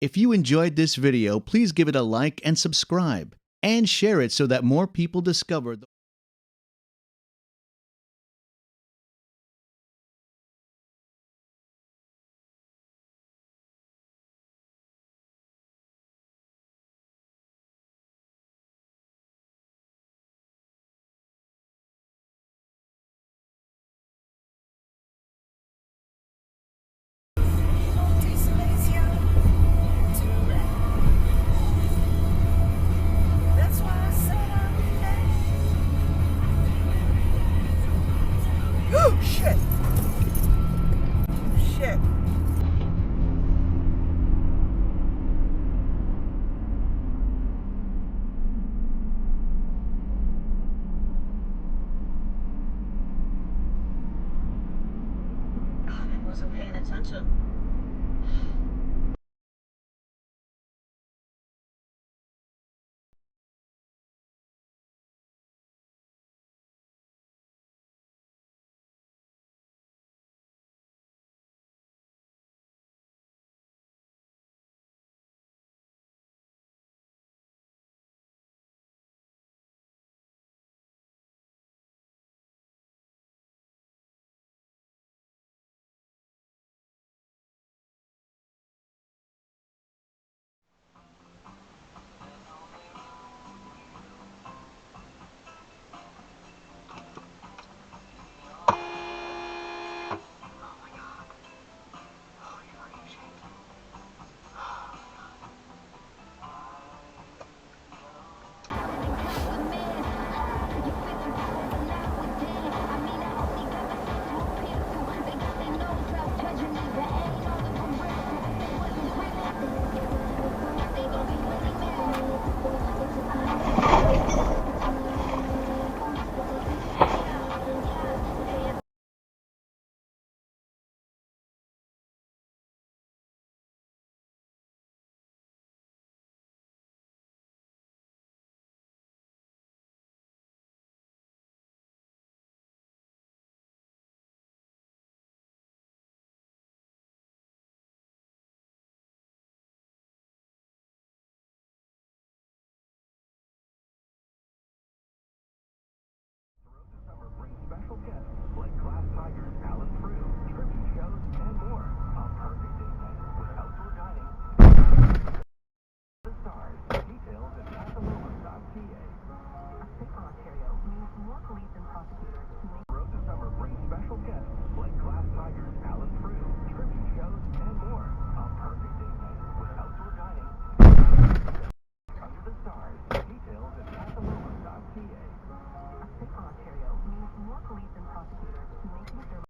If you enjoyed this video, please give it a like and subscribe, and share it so that more people discover the That's why I said I'm Oh, shit. Shit. I wasn't paying attention. Summer brings special guests like Glass Tigers, Alan Frew, tribute shows, and more. A perfect date night with outdoor dining. The stars. Details at casaloma.ca. A stick for Ontario means more police and prosecutors to make Road to Summer brings special guests like Glass Tigers, Alan Frew, tribute shows, and more. A perfect date night with outdoor dining. Under the stars. Details at casaloma.ca. A stick for Ontario means more police and prosecutors to make the service.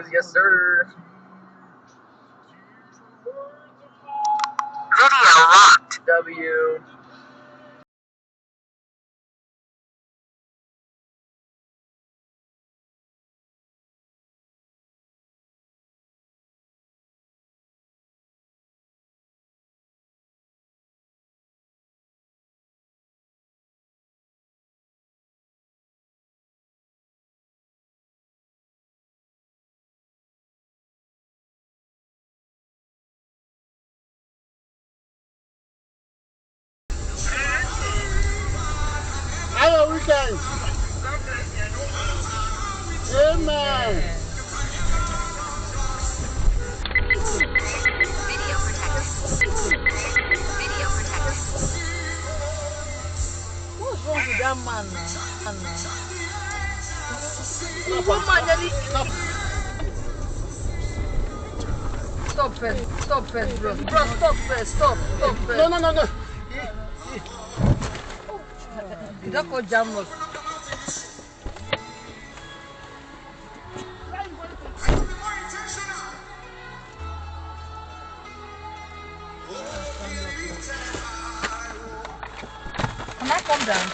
news. Yes, sir. Video locked. W. Hello, weekend. Amen. Video protected. Video protected. What's wrong with that man? Stop first, bro. Bro, stop first. Stop first. No. You don't go jam us. Can I come down?